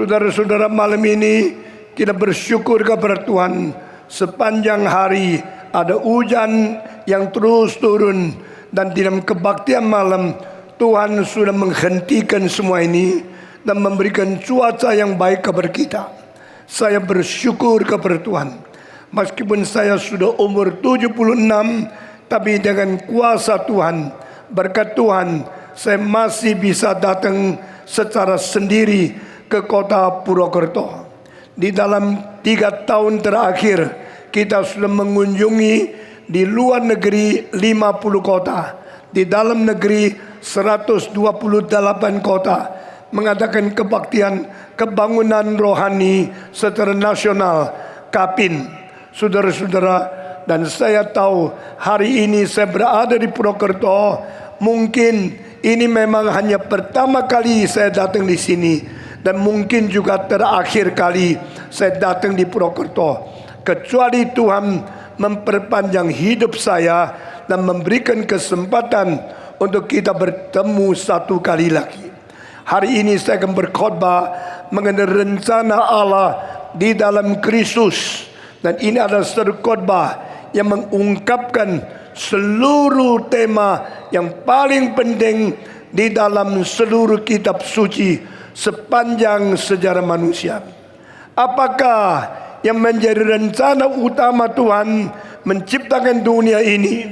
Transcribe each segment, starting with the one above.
Saudara-saudara, malam ini kita bersyukur kepada Tuhan. Sepanjang hari ada hujan yang terus turun, dan di dalam kebaktian malam Tuhan sudah menghentikan semua ini dan memberikan cuaca yang baik kepada kita. Saya bersyukur kepada Tuhan. Meskipun saya sudah umur 76, tapi dengan kuasa Tuhan, berkat Tuhan, saya masih bisa datang secara sendiri ke kota Purwokerto. Di dalam 3 tahun terakhir kita sudah mengunjungi di luar negeri 50 kota, di dalam negeri 128 kota, mengadakan kebaktian kebangunan rohani secara nasional KAPIN. Saudara-saudara, dan saya tahu hari ini saya berada di Purwokerto. Mungkin ini memang hanya pertama kali saya datang di sini, dan mungkin juga terakhir kali saya datang di Purwokerto, kecuali Tuhan memperpanjang hidup saya dan memberikan kesempatan untuk kita bertemu satu kali lagi. Hari ini saya akan berkhotbah mengenai rencana Allah di dalam Kristus, dan ini adalah satu khotbah yang mengungkapkan seluruh tema yang paling penting di dalam seluruh kitab suci sepanjang sejarah manusia. Apakah yang menjadi rencana utama Tuhan menciptakan dunia ini?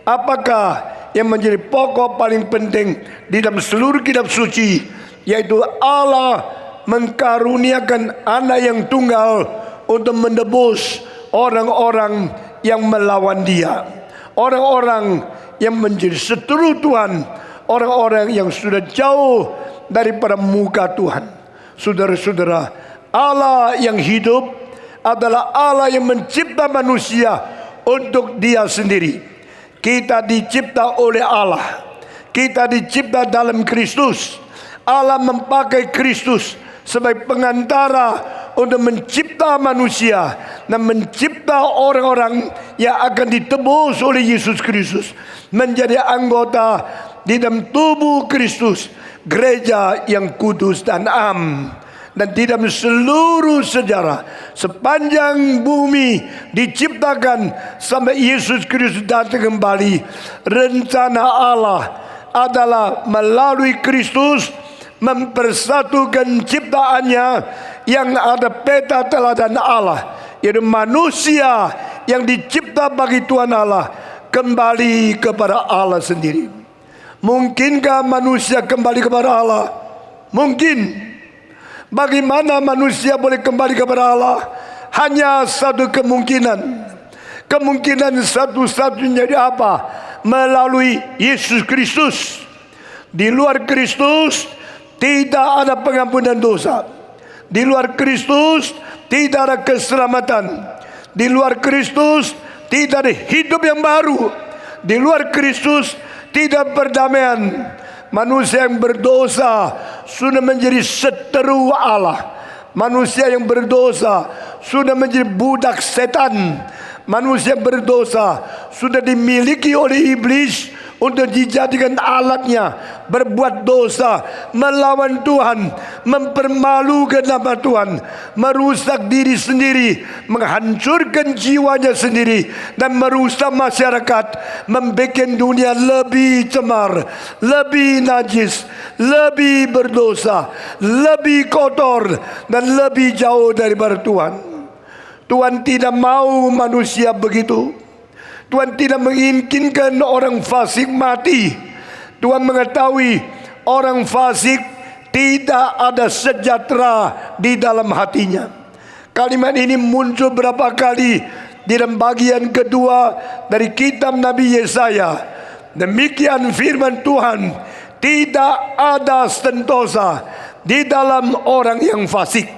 Apakah yang menjadi pokok paling penting di dalam seluruh kitab suci? Yaitu Allah mengkaruniakan anak yang tunggal untuk menebus orang-orang yang melawan Dia, orang-orang yang menjadi seteru Tuhan, orang-orang yang sudah jauh daripada muka Tuhan. Saudara-saudara, Allah yang hidup adalah Allah yang mencipta manusia untuk Dia sendiri. Kita dicipta oleh Allah. Kita dicipta dalam Kristus. Allah memakai Kristus sebagai pengantara untuk mencipta manusia dan mencipta orang-orang yang akan ditebus oleh Yesus Kristus menjadi anggota di dalam tubuh Kristus, gereja yang kudus dan am. Dan di dalam seluruh sejarah sepanjang bumi diciptakan sampai Yesus Kristus datang kembali, rencana Allah adalah melalui Kristus mempersatukan ciptaannya yang ada peta teladan Allah, yaitu manusia yang dicipta bagi Tuhan Allah kembali kepada Allah sendiri. Mungkinkah manusia kembali kepada Allah? Mungkin. Bagaimana manusia boleh kembali kepada Allah? Hanya satu kemungkinan. Kemungkinan satu-satunya apa? Melalui Yesus Kristus. Di luar Kristus tidak ada pengampunan dosa. Di luar Kristus tidak ada keselamatan. Di luar Kristus tidak ada hidup yang baru. Di luar Kristus tidak perdamaian. Manusia yang berdosa sudah menjadi seteru Allah. Manusia yang berdosa sudah menjadi budak setan. Manusia yang berdosa sudah dimiliki oleh iblis untuk dijadikan alatnya berbuat dosa, melawan Tuhan, mempermalukan nama Tuhan, merusak diri sendiri, menghancurkan jiwanya sendiri, dan merusak masyarakat, membuat dunia lebih cemar, lebih najis, lebih berdosa, lebih kotor, dan lebih jauh daripada Tuhan. Tuhan tidak mau manusia begitu. Tuhan tidak menginginkan orang fasik mati. Tuhan mengetahui orang fasik tidak ada sejahtera di dalam hatinya. Kalimat ini muncul berapa kali di dalam bagian kedua dari kitab Nabi Yesaya. Demikian firman Tuhan, tidak ada sentosa di dalam orang yang fasik.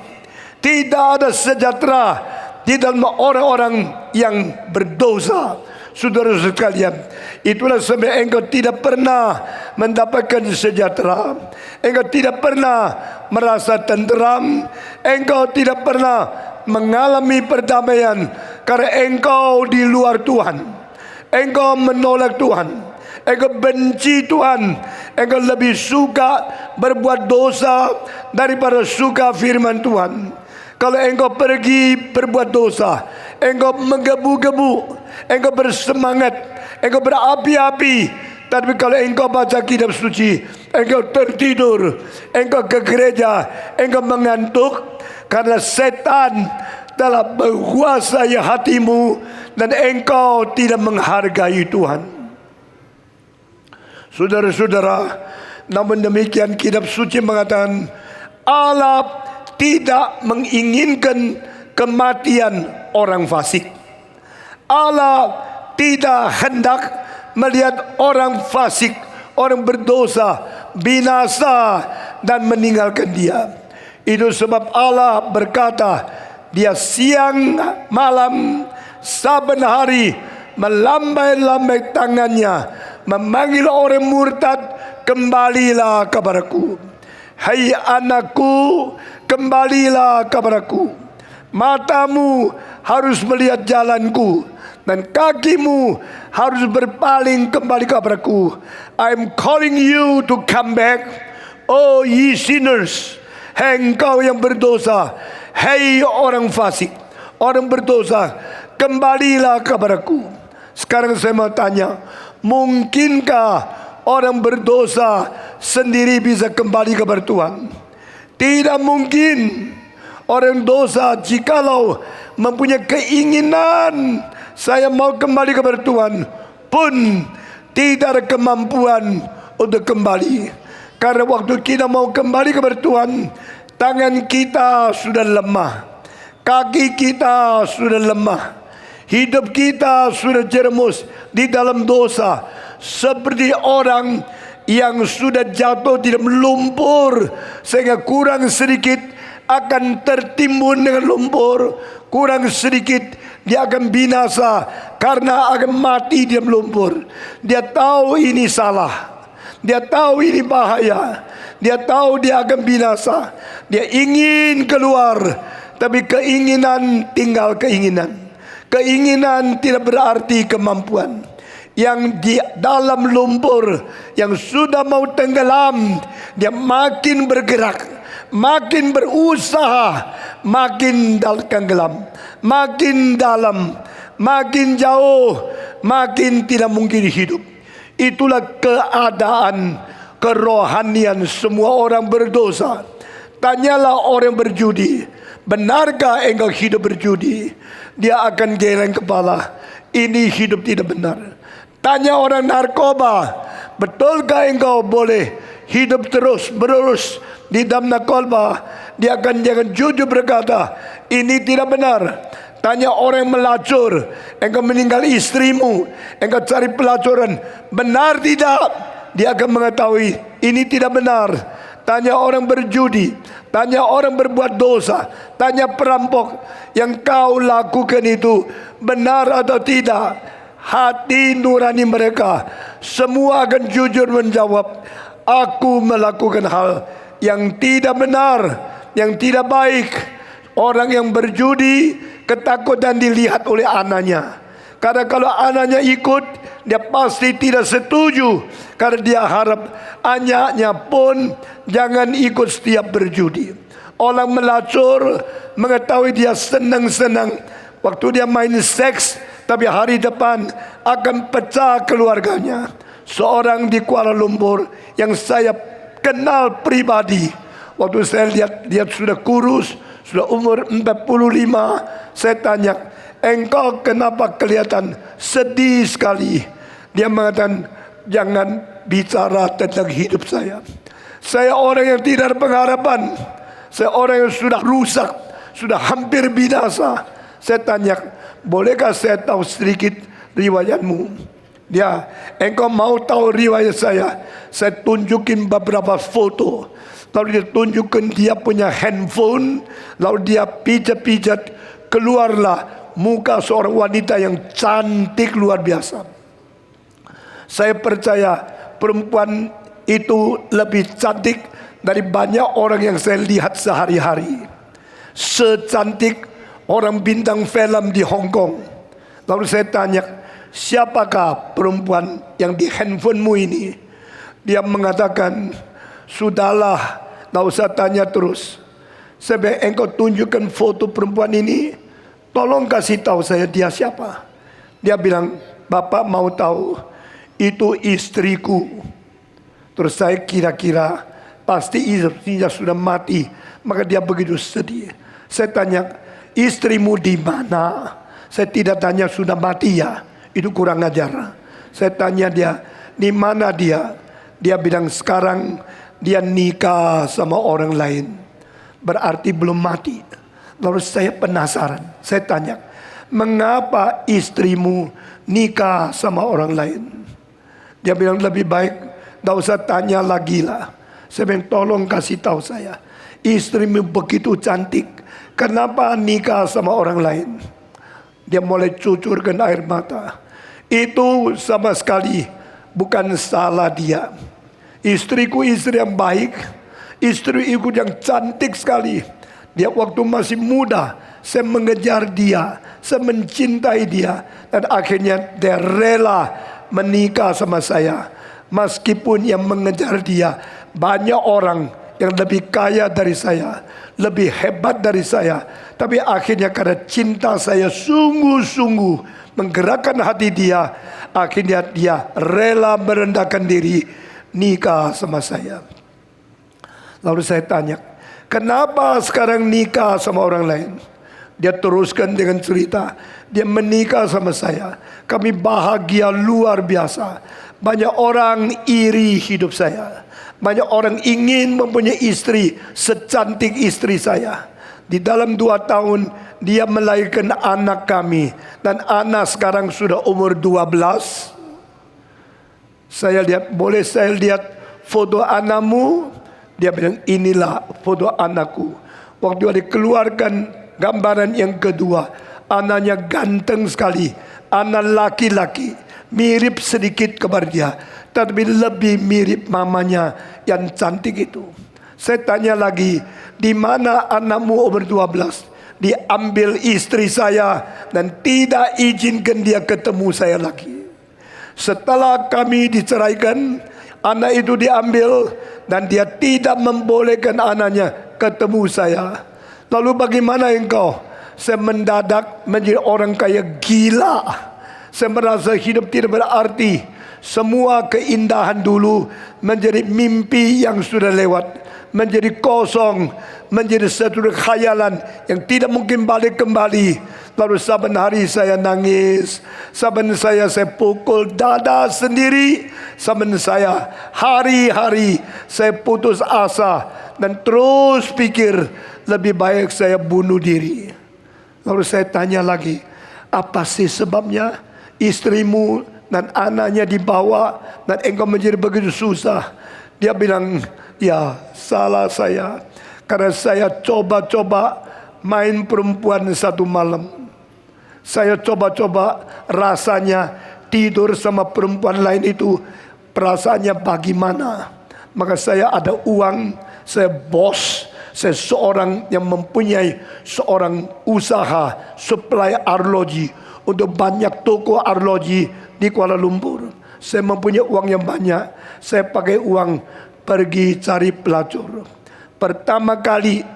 Tidak ada sejahtera di dalam orang-orang yang berdosa. Saudara sekalian, itulah sebab engkau tidak pernah mendapatkan sejahtera. Engkau tidak pernah merasa tenteram. Engkau tidak pernah mengalami perdamaian karena engkau di luar Tuhan. Engkau menolak Tuhan. Engkau benci Tuhan. Engkau lebih suka berbuat dosa daripada suka firman Tuhan. Kalau engkau pergi berbuat dosa, engkau menggebu-gebu, engkau bersemangat, engkau berapi-api. Tapi kalau engkau baca kitab suci, engkau tertidur, engkau ke gereja, engkau mengantuk, karena setan telah menguasai hatimu dan engkau tidak menghargai Tuhan. Saudara-saudara, namun demikian kitab suci mengatakan Allah tidak menginginkan kematian orang fasik. Allah tidak hendak melihat orang fasik, orang berdosa, binasa dan meninggalkan dia. Itu sebab Allah berkata, Dia siang malam saban hari melambai-lambai tangannya, memanggil orang murtad, kembalilah kepadaku. Hai anakku, kembalilah kepadaku. Matamu harus melihat jalanku dan kakimu harus berpaling kembali kepadaku. I am calling you to come back, oh ye sinners. Hai engkau yang berdosa, hai orang fasik, orang berdosa, kembalilah kepadaku. Sekarang saya mau tanya, mungkinkah orang berdosa sendiri bisa kembali kepada Tuhan? Tidak mungkin. Orang dosa jikalau mempunyai keinginan saya mau kembali kepada Tuhan, pun tidak ada kemampuan untuk kembali. Karena waktu kita mau kembali kepada Tuhan, tangan kita sudah lemah, kaki kita sudah lemah, hidup kita sudah jerumus di dalam dosa, seperti orang yang sudah jatuh di dalam lumpur, sehingga kurang sedikit akan tertimbun dengan lumpur, kurang sedikit dia akan binasa karena akan mati di dalam lumpur. Dia tahu ini salah, dia tahu ini bahaya, dia tahu dia akan binasa. Dia ingin keluar, tapi keinginan tinggal keinginan. Keinginan tidak berarti kemampuan. Yang di dalam lumpur, yang sudah mau tenggelam, dia makin bergerak, makin berusaha, makin tenggelam, makin dalam, makin jauh, makin tidak mungkin hidup. Itulah keadaan kerohanian semua orang berdosa. Tanyalah orang berjudi, benarkah engkau hidup berjudi? Dia akan geleng kepala, ini hidup tidak benar. Tanya orang narkoba, betulkah engkau boleh hidup terus menerus di dalam narkoba? Dia akan jangan jujur berkata, ini tidak benar. Tanya orang yang melacur, engkau meninggal istrimu, engkau cari pelacuran, benar tidak? Dia akan mengetahui ini tidak benar. Tanya orang berjudi, tanya orang berbuat dosa, tanya perampok, yang kau lakukan itu benar atau tidak? Hati nurani mereka semua akan jujur menjawab, aku melakukan hal yang tidak benar, yang tidak baik. Orang yang berjudi ketakutan dilihat oleh anaknya, karena kalau anaknya ikut, dia pasti tidak setuju, karena dia harap anaknya pun jangan ikut setiap berjudi. Orang melacur mengetahui dia senang-senang waktu dia main seks, tapi hari depan akan pecah keluarganya. Seorang di Kuala Lumpur yang saya kenal pribadi, waktu saya lihat dia sudah kurus, sudah umur 45, saya tanya, engkau kenapa kelihatan sedih sekali? Dia mengatakan, jangan bicara tentang hidup saya. Saya orang yang tidak ada pengharapan, saya orang yang sudah rusak, sudah hampir binasa. Saya tanya, bolehkah saya tahu sedikit riwayatmu? Dia, engkau mau tahu riwayat saya? Saya tunjukin beberapa foto. Lalu dia tunjukkan dia punya handphone. Lalu dia pijat-pijat, keluarlah muka seorang wanita yang cantik luar biasa. Saya percaya perempuan itu lebih cantik dari banyak orang yang saya lihat sehari-hari. Secantik orang bintang film di Hong Kong. Lalu saya tanya, siapakah perempuan yang di handphonemu ini? Dia mengatakan, sudahlah, tak usah tanya terus. Sebab engkau tunjukkan foto perempuan ini, tolong kasih tahu saya dia siapa. Dia bilang, bapak mau tahu, itu istriku. Terus saya kira-kira pasti istrinya sudah mati, maka dia begitu sedih. Saya tanya, istrimu di mana? Saya tidak tanya sudah mati ya, itu kurang ajar. Saya tanya dia, di mana dia? Dia bilang sekarang dia nikah sama orang lain, berarti belum mati. Lalu saya penasaran, saya tanya, mengapa istrimu nikah sama orang lain? Dia bilang lebih baik tidak usah tanya lagi lah. Saya bilang tolong kasih tahu saya, istrimu begitu cantik, kenapa nikah sama orang lain? Dia mulai cucurkan air mata. Itu sama sekali bukan salah dia. Istriku istri yang baik, istriku yang cantik sekali. Dia waktu masih muda, saya mengejar dia, saya mencintai dia, dan akhirnya dia rela menikah sama saya. Meskipun yang mengejar dia banyak orang yang lebih kaya dari saya, lebih hebat dari saya, tapi akhirnya karena cinta saya sungguh-sungguh menggerakkan hati dia, akhirnya dia rela merendahkan diri nikah sama saya. Lalu saya tanya, kenapa sekarang nikah sama orang lain? Dia teruskan dengan cerita, dia menikah sama saya, kami bahagia luar biasa. Banyak orang iri hidup saya, banyak orang ingin mempunyai istri secantik istri saya. Di dalam 2 tahun dia melahirkan anak kami, dan anak sekarang sudah umur 12. Saya lihat, boleh saya lihat foto anakmu? Dia bilang, inilah foto anakku. Waktu dia dikeluarkan gambaran yang kedua, anaknya ganteng sekali, anak laki-laki, mirip sedikit kepada dia, tapi lebih mirip mamanya yang cantik itu. Saya tanya lagi, di mana anakmu umur 12? Diambil istri saya dan tidak izinkan dia ketemu saya lagi. Setelah kami diceraikan, anak itu diambil dan dia tidak membolehkan anaknya ketemu saya. Lalu bagaimana engkau? Saya mendadak menjadi orang kaya gila. Saya merasa hidup tidak berarti. Semua keindahan dulu menjadi mimpi yang sudah lewat, menjadi kosong, menjadi satu khayalan yang tidak mungkin balik kembali. Lalu saban hari saya nangis, saban saya pukul dada sendiri, saban saya hari-hari saya putus asa dan terus pikir lebih baik saya bunuh diri. Lalu saya tanya lagi, apa sih sebabnya istrimu dan anaknya dibawa dan engkau menjadi begitu susah? Dia bilang, ya salah saya, karena saya coba-coba main perempuan satu malam. Saya coba-coba rasanya tidur sama perempuan lain itu perasaannya bagaimana. Maka saya ada uang, saya bos, saya seorang yang mempunyai seorang usaha supply arloji untuk banyak toko arloji di Kuala Lumpur. Saya mempunyai uang yang banyak, saya pakai uang pergi cari pelacur. Pertama kali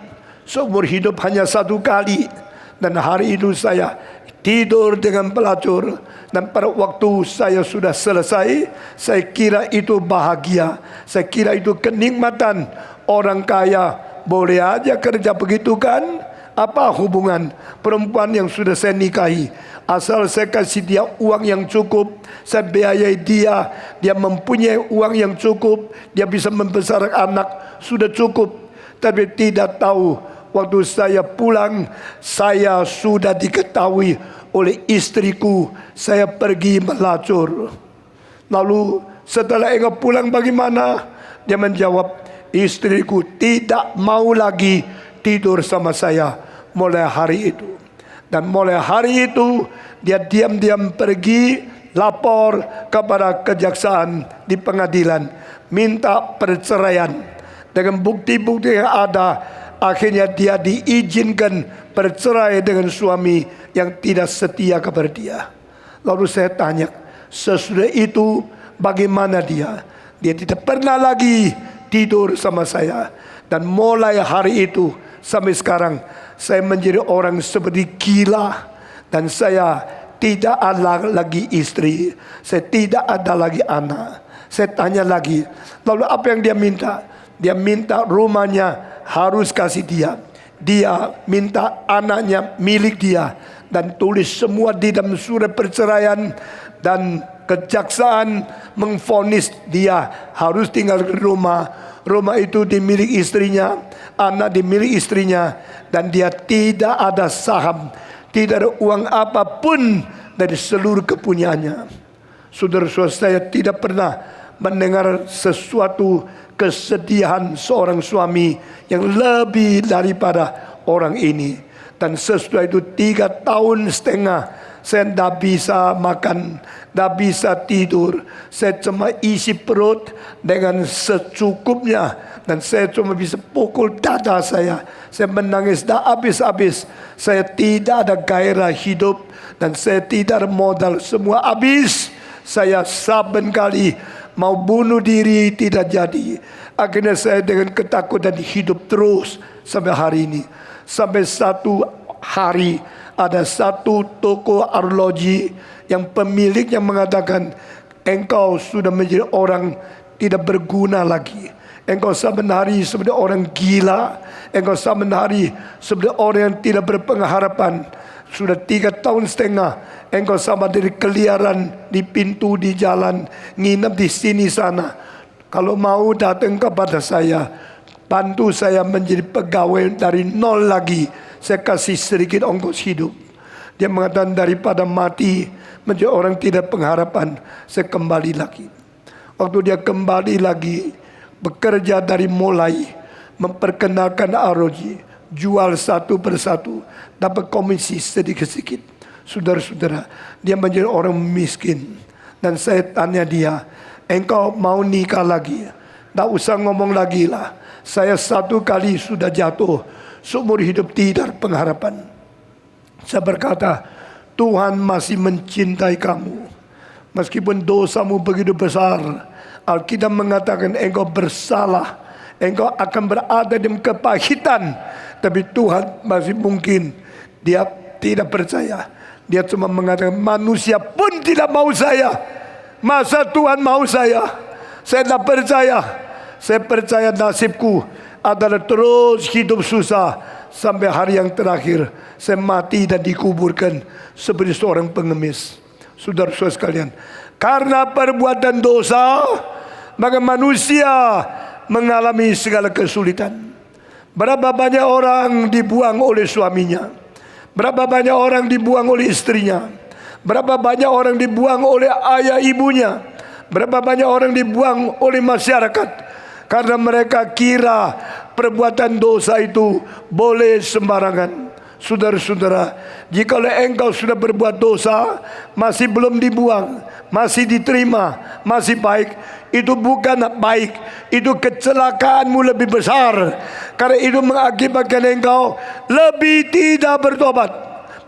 seumur hidup hanya satu kali, dan hari itu saya tidur dengan pelacur. Dan pada waktu saya sudah selesai, saya kira itu bahagia, saya kira itu kenikmatan. Orang kaya boleh aja kerja begitu kan? Apa hubungan perempuan yang sudah saya nikahi? Asal saya kasih dia uang yang cukup, saya biayai dia, dia mempunyai uang yang cukup, dia bisa membesarkan anak, sudah cukup. Tapi tidak tahu, waktu saya pulang, saya sudah diketahui oleh istriku, saya pergi melacur. Lalu setelah engkau pulang bagaimana? Dia menjawab, istriku tidak mau lagi tidur sama saya mulai hari itu. Dan mulai hari itu dia diam-diam pergi lapor kepada kejaksaan di pengadilan, minta perceraian. Dengan bukti-bukti yang ada, akhirnya dia diizinkan bercerai dengan suami yang tidak setia kepada dia. Lalu saya tanya, sesudah itu bagaimana dia? Dia tidak pernah lagi tidur sama saya. Dan mulai hari itu sampai sekarang, saya menjadi orang seperti gila. Dan saya tidak ada lagi istri, saya tidak ada lagi anak. Saya tanya lagi, lalu apa yang dia minta? Dia minta rumahnya harus kasih dia. Dia minta anaknya milik dia. Dan tulis semua di dalam surat perceraian. Dan kejaksaan mengvonis dia harus tinggal di rumah. Rumah itu dimiliki istrinya, anak dimiliki istrinya. Dan dia tidak ada saham, tidak ada uang apapun dari seluruh kepunyaannya. Saudara-saudara, saya tidak pernah mendengar sesuatu kesedihan seorang suami yang lebih daripada orang ini. Dan sesudah itu 3,5 tahun saya tidak bisa makan, tidak bisa tidur. Saya cuma isi perut dengan secukupnya, dan saya cuma bisa pukul dada saya. Saya menangis dah habis-habis. Saya tidak ada gairah hidup dan saya tidak ada modal, semua habis. Saya saban kali mau bunuh diri tidak jadi. Akhirnya saya dengan ketakutan hidup terus sampai hari ini. Sampai satu hari ada satu toko arloji yang pemiliknya mengatakan, engkau sudah menjadi orang tidak berguna lagi. Engkau saban hari seperti orang gila. Engkau saban hari seperti orang yang tidak berpengharapan. Sudah 3,5 tahun engkau sama dari keliaran di pintu, di jalan, nginep di sini sana. Kalau mau datang kepada saya, bantu saya menjadi pegawai dari nol lagi. Saya kasih sedikit ongkos hidup. Dia mengatakan daripada mati menjadi orang tidak pengharapan, saya kembali lagi. Waktu dia kembali lagi bekerja dari mulai memperkenalkan ROG, jual satu persatu, dapat komisi sedikit-sedikit. Saudara-saudara, dia menjadi orang miskin. Dan saya tanya dia, engkau mau nikah lagi? Tak usah ngomong lagi lah. Saya satu kali sudah jatuh, seumur hidup tidak pengharapan. Saya berkata, Tuhan masih mencintai kamu. Meskipun dosamu begitu besar, Alkitab mengatakan engkau bersalah, engkau akan berada dalam kepahitan. Tapi Tuhan masih mungkin. Dia tidak percaya. Dia cuma mengatakan manusia pun tidak mau saya. Masa Tuhan mau saya? Saya tidak percaya. Saya percaya nasibku adalah terus hidup susah sampai hari yang terakhir. Saya mati dan dikuburkan seperti seorang pengemis. Saudara-saudara sekalian, karena perbuatan dosa, maka manusia mengalami segala kesulitan. Berapa banyak orang dibuang oleh suaminya, berapa banyak orang dibuang oleh istrinya, berapa banyak orang dibuang oleh ayah ibunya, berapa banyak orang dibuang oleh masyarakat, karena mereka kira perbuatan dosa itu boleh sembarangan. Saudara-saudara, jika engkau sudah berbuat dosa, masih belum dibuang, masih diterima, masih baik, itu bukan baik, itu kecelakaanmu lebih besar. Karena itu mengakibatkan engkau lebih tidak bertobat,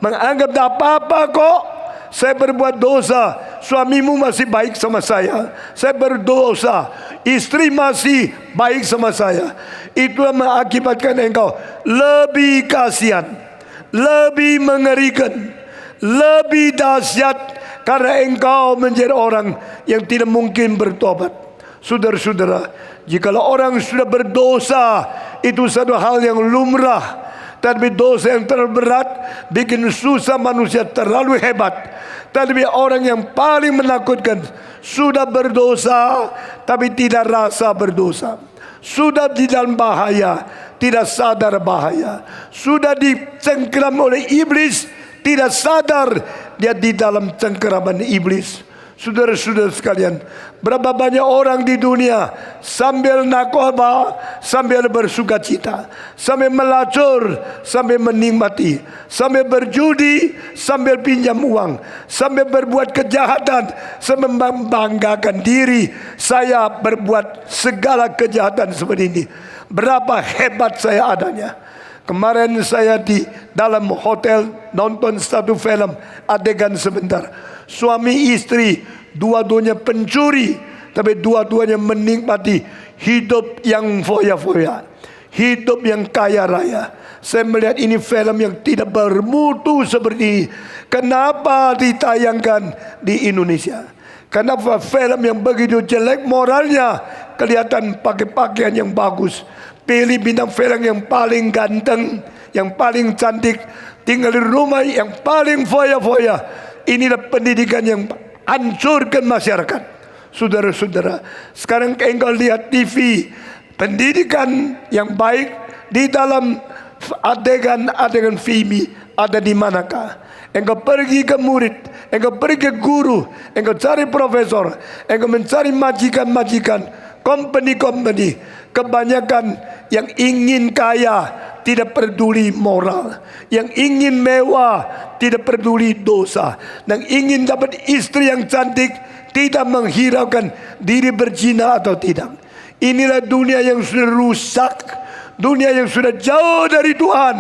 menganggap tak apa-apa kok. Saya berbuat dosa, suamimu masih baik sama saya berdosa, istri masih baik sama saya. Itulah mengakibatkan engkau lebih kasihan, lebih mengerikan, lebih dahsyat, karena engkau menjadi orang yang tidak mungkin bertobat. Saudara-saudara, jikalau orang sudah berdosa, itu satu hal yang lumrah. Tapi dosa yang terlalu berat bikin susah manusia terlalu hebat. Tapi orang yang paling menakutkan sudah berdosa tapi tidak rasa berdosa. Sudah di dalam bahaya, tidak sadar bahaya. Sudah dicengkeram oleh iblis, tidak sadar dia di dalam cengkeraman iblis. Saudara-saudara sekalian, berapa banyak orang di dunia sambil narkoba, sambil bersukacita, sambil melacur, sambil menikmati, sambil berjudi, sambil pinjam uang, sambil berbuat kejahatan, sambil membanggakan diri. Saya berbuat segala kejahatan seperti ini. Berapa hebat saya adanya. Kemarin saya di dalam hotel nonton satu film, adegan sebentar. Suami istri, dua-duanya pencuri, tapi dua-duanya menikmati hidup yang foya-foya, hidup yang kaya raya. Saya melihat ini film yang tidak bermutu seperti ini. Kenapa ditayangkan di Indonesia? Kenapa film yang begitu jelek moralnya kelihatan pakai pakaian yang bagus? Pilih bintang film yang paling ganteng, yang paling cantik, tinggal di rumah yang paling foya-foya. Inilah pendidikan yang hancurkan masyarakat. Saudara-saudara, sekarang engkau lihat TV, pendidikan yang baik di dalam adegan film ada di manakah? Engkau pergi ke murid, engkau pergi ke guru, engkau cari profesor, engkau mencari majikan-majikan, company. Kebanyakan yang ingin kaya tidak peduli moral, yang ingin mewah tidak peduli dosa, dan ingin dapat istri yang cantik tidak menghiraukan diri berzina atau tidak. Inilah dunia yang sudah rusak, dunia yang sudah jauh dari Tuhan.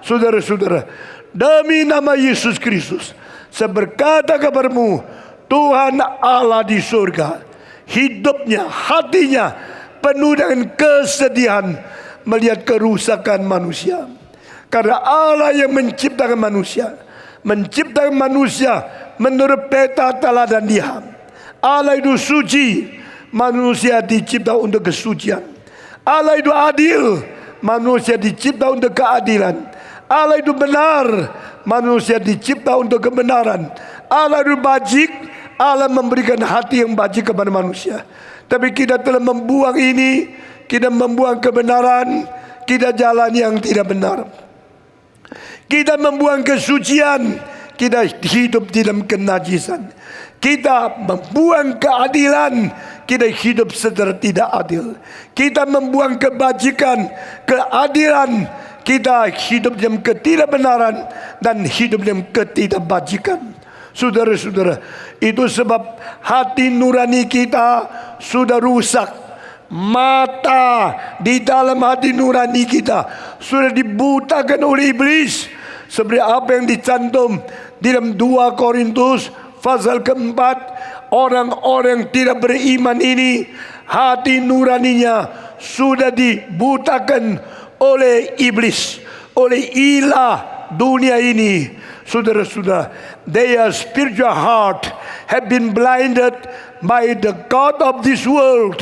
Saudara-saudara, demi nama Yesus Kristus, saya berkata kepadamu, Tuhan Allah di surga, hidupnya, hatinya penuh dengan kesedihan melihat kerusakan manusia. Karena Allah yang menciptakan manusia menurut peta teladan Dia. Allah itu suci, manusia dicipta untuk kesucian. Allah itu adil, manusia dicipta untuk keadilan. Allah itu benar, manusia dicipta untuk kebenaran. Allah itu bajik, Allah memberikan hati yang bajik kepada manusia. Tapi kita telah membuang ini, kita membuang kebenaran, kita jalan yang tidak benar. Kita membuang kesucian, kita hidup di dalam kenajisan. Kita membuang keadilan, kita hidup secara tidak adil. Kita membuang kebajikan, keadilan, kita hidup dalam ketidakbenaran dan hidup dalam ketidakbajikan. Saudara-saudara, itu sebab hati nurani kita sudah rusak. Mata di dalam hati nurani kita sudah dibutakan oleh iblis. Seperti apa yang dicantum di dalam 2 Korintus pasal keempat, orang-orang tidak beriman ini hati nuraninya sudah dibutakan oleh iblis, oleh ilah dunia ini. Saudara-saudara, their spiritual heart have been blinded by the god of this world.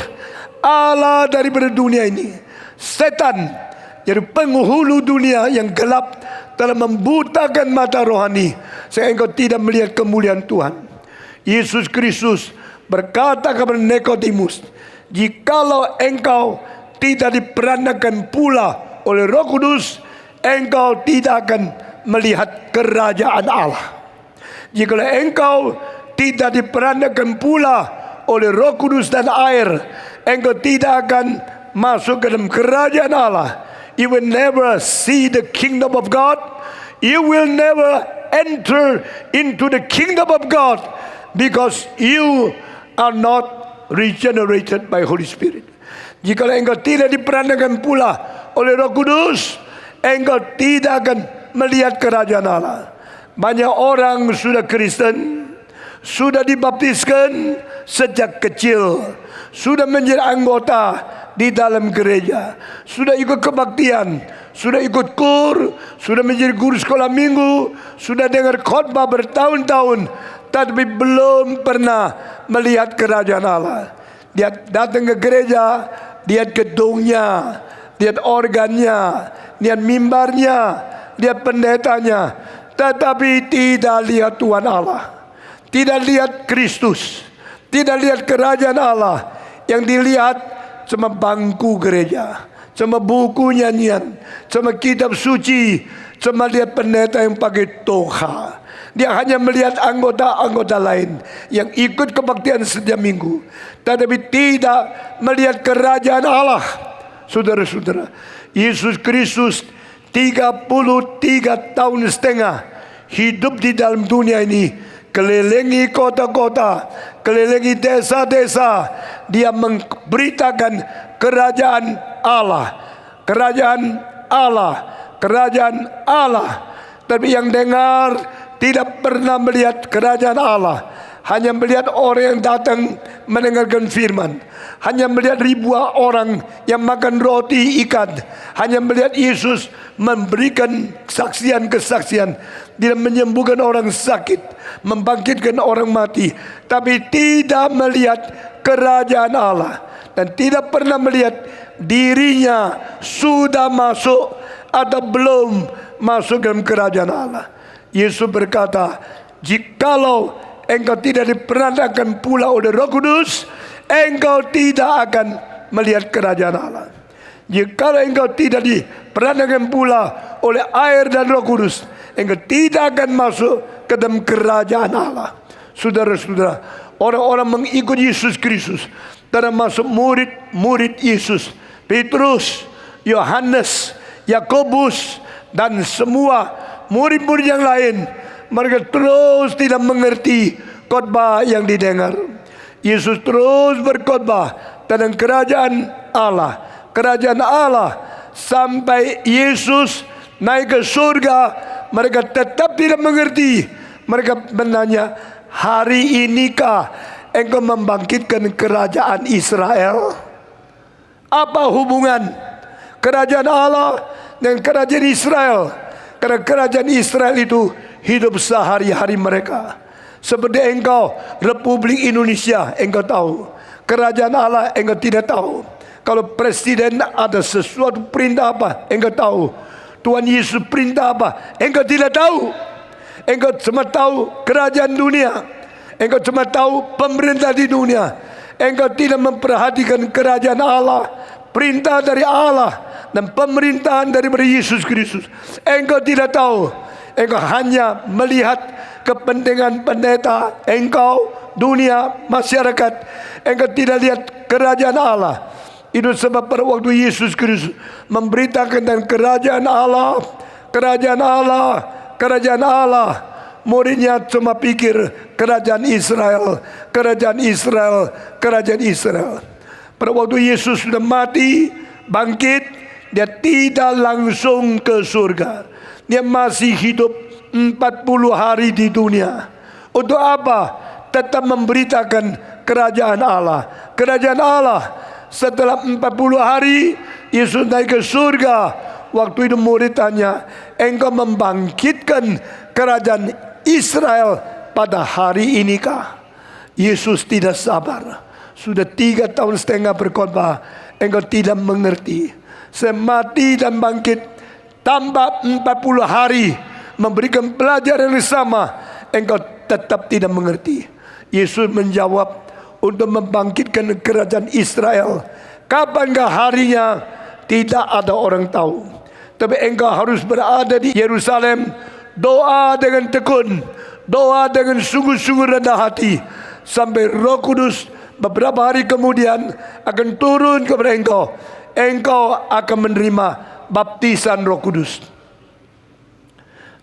Allah daripada dunia ini, setan, jadi penghulu dunia yang gelap, telah membutakan mata rohani sehingga engkau tidak melihat kemuliaan Tuhan. Yesus Kristus berkata kepada Nikodemus, jikalau engkau tidak diperanakan pula oleh Roh Kudus, engkau tidak akan melihat kerajaan Allah. Jikalau engkau tidak diperanakan pula oleh Roh Kudus dan air, engkau tidak akan masuk ke dalam kerajaan Allah. You will never see the kingdom of God. You will never enter into the kingdom of God because you are not regenerated by Holy Spirit. Jika engkau tidak diperanakan pula oleh Roh Kudus, engkau tidak akan melihat kerajaan Allah. Banyak orang sudah Kristen, sudah dibaptiskan sejak kecil, sudah menjadi anggota di dalam gereja, sudah ikut kebaktian, sudah ikut kur, sudah menjadi guru sekolah minggu, sudah dengar khotbah bertahun-tahun, tapi belum pernah melihat kerajaan Allah. Dia datang ke gereja, lihat gedungnya, lihat organnya, lihat mimbarnya, lihat pendetanya, tetapi tidak lihat Tuhan Allah, tidak lihat Kristus, tidak lihat kerajaan Allah. Yang dilihat cuma bangku gereja, cuma buku nyanyian, cuma kitab suci, cuma lihat pendeta yang pakai toga. Dia hanya melihat anggota-anggota lain yang ikut kebaktian setiap minggu, tetapi tidak melihat kerajaan Allah. Saudara-saudara, Yesus Kristus 33 tahun setengah hidup di dalam dunia ini, kelilingi kota-kota, kelilingi desa-desa. Dia memberitakan kerajaan Allah, kerajaan Allah, kerajaan Allah. Tapi yang dengar tidak pernah melihat kerajaan Allah, hanya melihat orang yang datang mendengarkan firman, hanya melihat ribuan orang yang makan roti ikan, hanya melihat Yesus memberikan kesaksian-kesaksian. Dia menyembuhkan orang sakit, membangkitkan orang mati, tapi tidak melihat kerajaan Allah, dan tidak pernah melihat dirinya sudah masuk atau belum masuk dalam kerajaan Allah. Yesus berkata, jikalau engkau tidak diperanakan pula oleh Roh Kudus, engkau tidak akan melihat kerajaan Allah. Jikalau engkau tidak diperanakan pula oleh air dan Roh Kudus, engkau tidak akan masuk ke dalam kerajaan Allah. Saudara-saudara, orang-orang mengikut Yesus Kristus, termasuk murid-murid Yesus, Petrus, Yohanes, Yakobus, dan semua murid-murid yang lain, mereka terus tidak mengerti khotbah yang didengar. Yesus terus berkhotbah tentang kerajaan Allah, kerajaan Allah, sampai Yesus naik ke surga. Mereka tetap tidak mengerti. Mereka menanya, hari inikah engkau membangkitkan kerajaan Israel? Apa hubungan kerajaan Allah dengan kerajaan Israel? Karena kerajaan Israel itu hidup sehari-hari mereka. Seperti engkau Republik Indonesia, engkau tahu. Kerajaan Allah engkau tidak tahu. Kalau presiden ada sesuatu perintah apa, engkau tahu. Tuhan Yesus perintah apa, engkau tidak tahu. Engkau cuma tahu kerajaan dunia, engkau cuma tahu pemerintah di dunia. Engkau tidak memperhatikan kerajaan Allah, perintah dari Allah, dan pemerintahan daripada Yesus Kristus. Engkau tidak tahu. Engkau hanya melihat kepentingan pendeta, engkau, dunia, masyarakat. Engkau tidak lihat kerajaan Allah. Itu sebab pada waktu Yesus Kristus memberitakan tentang kerajaan Allah, kerajaan Allah, kerajaan Allah, muridnya cuma pikir kerajaan Israel, kerajaan Israel, kerajaan Israel. Pada waktu Yesus sudah mati, bangkit, dia tidak langsung ke surga. Dia masih hidup 40 hari di dunia. Untuk apa? Tetap memberitakan kerajaan Allah. Kerajaan Allah. Setelah 40 hari Yesus naik ke surga. Waktu itu murid tanya, engkau membangkitkan kerajaan Israel pada hari inikah? Yesus tidak sabar. Sudah 3,5 tahun berkhotbah, engkau tidak mengerti. Saya mati dan bangkit tambah 40 hari memberikan pelajaran yang sama, engkau tetap tidak mengerti. Yesus menjawab, untuk membangkitkan kerajaan Israel, kapankah harinya tidak ada orang tahu. Tapi engkau harus berada di Yerusalem, doa dengan tekun, doa dengan sungguh-sungguh rendah hati, sampai Roh Kudus beberapa hari kemudian akan turun kepada engkau. Engkau akan menerima baptisan Roh Kudus.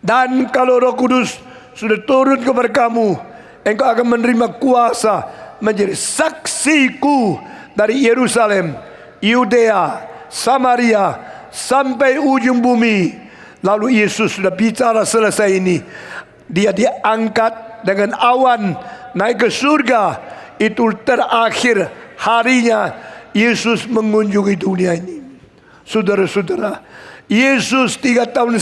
Dan kalau Roh Kudus sudah turun kepada kamu, engkau akan menerima kuasa menjadi saksiku dari Yerusalem, Yudea, Samaria, sampai ujung bumi. Lalu Yesus sudah bicara selesai ini, dia diangkat dengan awan naik ke surga. Itu terakhir harinya Yesus mengunjungi dunia ini. Saudara-saudara, Yesus 3,5 tahun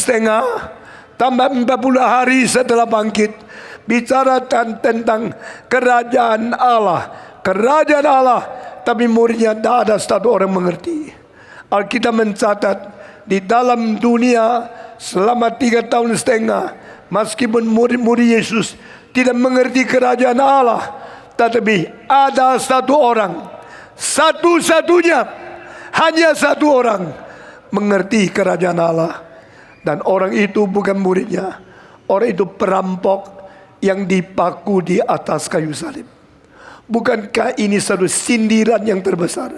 tambah 40 hari setelah bangkit, bicara tentang kerajaan Allah. Kerajaan Allah, tapi muridnya tidak ada satu orang mengerti. Alkitab mencatat di dalam dunia selama 3,5 tahun, meskipun murid-murid Yesus tidak mengerti kerajaan Allah, tetapi ada satu orang, satu-satunya, hanya satu orang mengerti kerajaan Allah. Dan orang itu bukan muridnya. Orang itu perampok yang dipaku di atas kayu salib. Bukankah ini satu sindiran yang terbesar?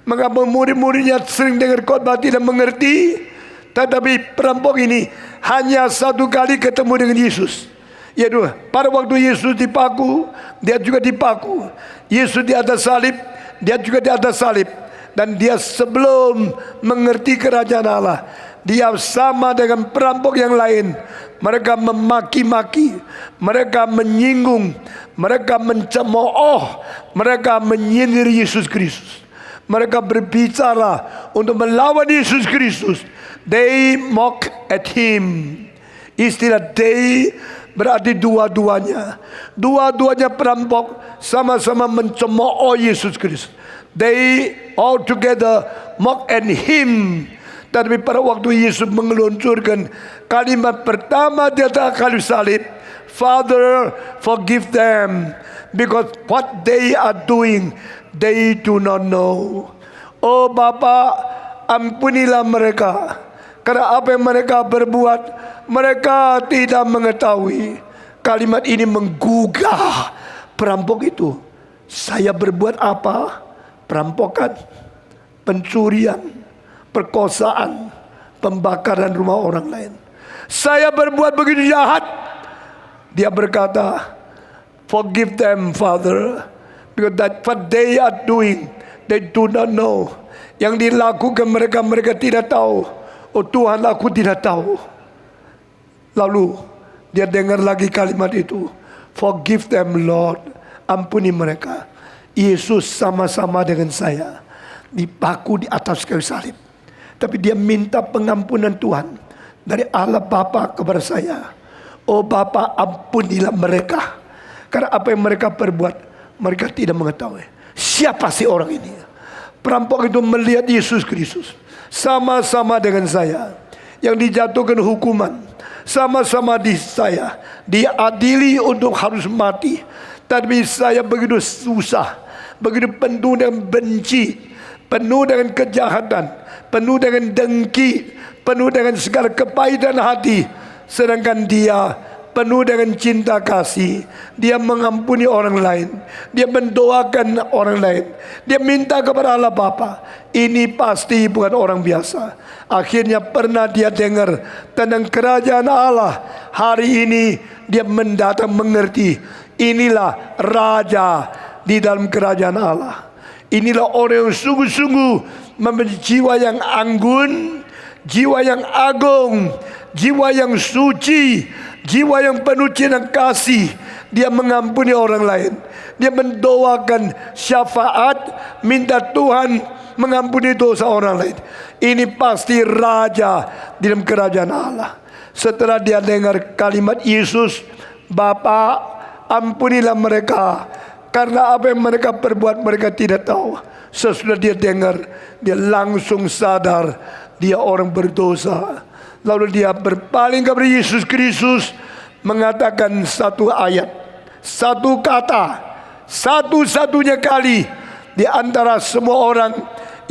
Mengapa murid-muridnya sering dengar khotbah tidak mengerti? Tetapi perampok ini hanya satu kali ketemu dengan Yesus, yaitu pada waktu Yesus dipaku, dia juga dipaku. Yesus di atas salib, dia juga di atas salib. Dan dia sebelum mengerti kerajaan Allah, dia sama dengan perampok yang lain. Mereka memaki-maki, mereka menyinggung, mereka mencemooh, mereka menyindir Yesus Kristus. Mereka berbicara untuk melawan Yesus Kristus. They mock at him. Istilah they berarti dua-duanya. Dua-duanya perampok sama-sama mencemooh Yesus Kristus. They all together mock at him. Tapi pada waktu Yesus mengeluncurkan kalimat pertama di atas kayu salib, Father, forgive them, because what they are doing, they do not know. Oh Bapa, ampunilah mereka, karena apa yang mereka berbuat, mereka tidak mengetahui. Kalimat ini menggugah perampok itu. Saya berbuat apa? Perampokan, pencurian, perkosaan, pembakaran rumah orang lain. Saya berbuat begitu jahat. Dia berkata, forgive them, Father, because that what they are doing, they do not know. Yang dilakukan mereka tidak tahu. Oh Tuhan, aku tidak tahu. Lalu dia dengar lagi kalimat itu, forgive them, Lord, ampuni mereka. Yesus sama-sama dengan saya dipaku di atas kayu salib, tapi dia minta pengampunan Tuhan dari Allah Bapa kepada saya. Oh Bapa, ampunilah mereka, karena apa yang mereka perbuat, mereka tidak mengetahui. Siapa sih orang ini? Perampok itu melihat Yesus Kristus sama-sama dengan saya, yang dijatuhkan hukuman sama-sama di saya, diadili untuk harus mati. Tapi saya begitu susah, begitu penuh dengan benci, penuh dengan kejahatan, penuh dengan dengki, penuh dengan segala kepahitan hati. Sedangkan dia penuh dengan cinta kasih. Dia mengampuni orang lain, dia mendoakan orang lain, dia minta kepada Allah Bapa. Ini pasti bukan orang biasa. Akhirnya pernah dia dengar tentang kerajaan Allah. Hari ini dia mendatang mengerti, inilah raja di dalam kerajaan Allah. Inilah orang yang sungguh-sungguh memiliki jiwa yang anggun, jiwa yang agung, jiwa yang suci, jiwa yang penuh cinta kasih. Dia mengampuni orang lain, dia mendoakan syafaat, minta Tuhan mengampuni dosa orang lain. Ini pasti raja di dalam kerajaan Allah. Setelah dia dengar kalimat Yesus, Bapa, ampunilah mereka, karena apa yang mereka perbuat mereka tidak tahu. Sesudah dia dengar, dia langsung sadar dia orang berdosa. Lalu dia berpaling kepada Yesus Kristus, mengatakan satu ayat, satu kata, satu-satunya kali di antara semua orang